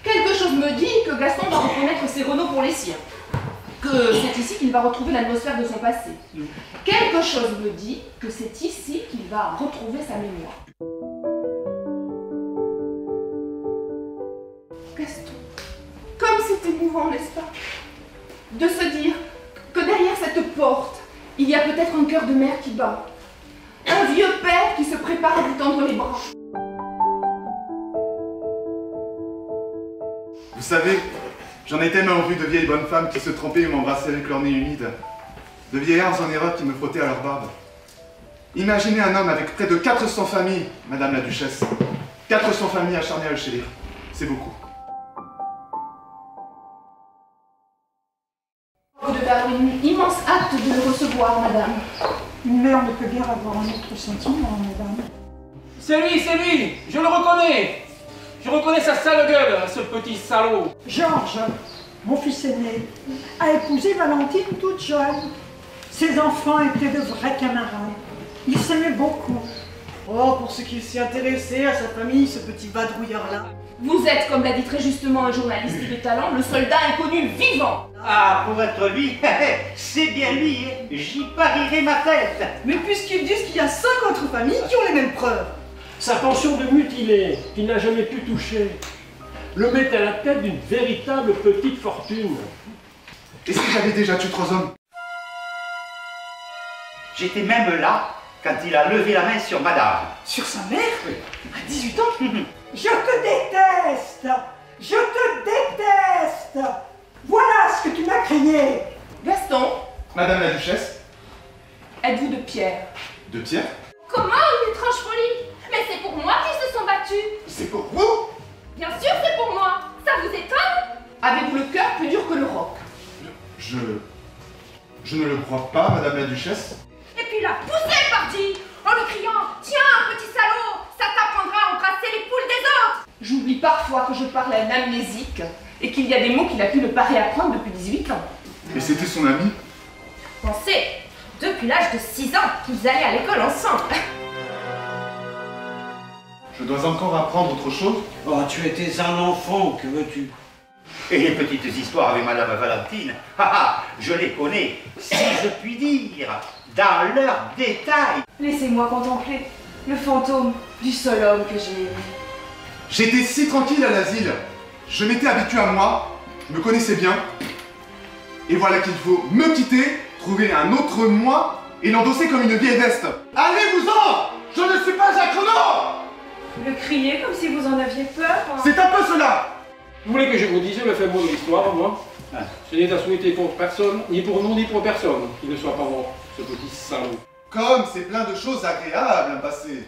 Quelque chose me dit que Gaston va reconnaître ses Renault pour les siens. Que c'est ici qu'il va retrouver l'atmosphère de son passé. Quelque chose me dit que c'est ici qu'il va retrouver sa mémoire. Gaston, comme c'est émouvant, n'est-ce pas? De se dire que derrière cette porte, il y a peut-être un cœur de mère qui bat. Un vieux père qui se prépare à vous tendre les bras. Vous savez, j'en ai tellement vu de vieilles bonnes femmes qui se trempaient et m'embrassaient avec leur nez humide. De vieillards en Europe qui me frottaient à leur barbe. Imaginez un homme avec près de 400 familles, Madame la Duchesse. 400 familles acharnées à le chérir. C'est beaucoup. Vous devez avoir une immense hâte de le recevoir, madame. Une mère ne peut bien avoir un autre sentiment, madame. C'est lui, je le reconnais. Je reconnais sa sale gueule, ce petit salaud. Georges, mon fils aîné, a épousé Valentine toute jeune. Ses enfants étaient de vrais camarades. Ils s'aimaient beaucoup. Oh, pour ce qu'il s'est intéressé à sa famille, ce petit vadrouilleur-là. Vous êtes, comme l'a dit très justement un journaliste de talent, le soldat inconnu vivant. Ah, pour être lui, c'est bien lui, hein. J'y parierai ma tête. Mais puisqu'ils disent qu'il y a 5 autres familles qui ont les mêmes preuves. Sa pension de mutilé, qu'il n'a jamais pu toucher, le met à la tête d'une véritable petite fortune. Et si j'avais déjà tué 3 hommes? J'étais même là quand il a levé la main sur madame. Sur sa mère? À 18 ans? Je te déteste! Je te déteste! Voilà ce que tu m'as crié! Gaston, Madame la Duchesse? êtes-vous de Pierre? De Pierre? Comment une étrange folie? Mais c'est pour moi qu'ils se sont battus. C'est pour vous? Bien sûr, c'est pour moi. Ça vous étonne? Avez-vous le cœur plus dur que le roc? Je ne le crois pas, Madame la Duchesse. Et puis la poussé, pardi, en lui criant « Tiens, petit salaud, ça t'apprendra à embrasser les poules des autres !» J'oublie parfois que je parle à un amnésique et qu'il y a des mots qu'il a pu ne pas réapprendre depuis 18 ans. Et c'était son ami? Pensez, depuis l'âge de 6 ans qu'ils allaient à l'école ensemble. Je dois encore apprendre autre chose? Oh, tu étais un enfant, que veux-tu? Et les petites histoires avec Madame Valentine, je les connais, si je puis dire, dans leurs détails. Laissez-moi contempler le fantôme du seul homme que j'ai aimé. J'étais si tranquille à l'asile. Je m'étais habitué à moi, je me connaissais bien. Et voilà qu'il faut me quitter, trouver un autre moi et l'endosser comme une vieille veste. Allez-vous-en! Je ne suis pas Jacques Renaud! Vous le criez comme si vous en aviez peur. C'est un peu cela! Vous voulez que je vous dise le fait mot de l'histoire, moi? Ce n'est à souhaiter pour personne, ni pour nous, ni pour personne, qu'il ne soit pas mort, ce petit salaud. Comme c'est plein de choses agréables à passer.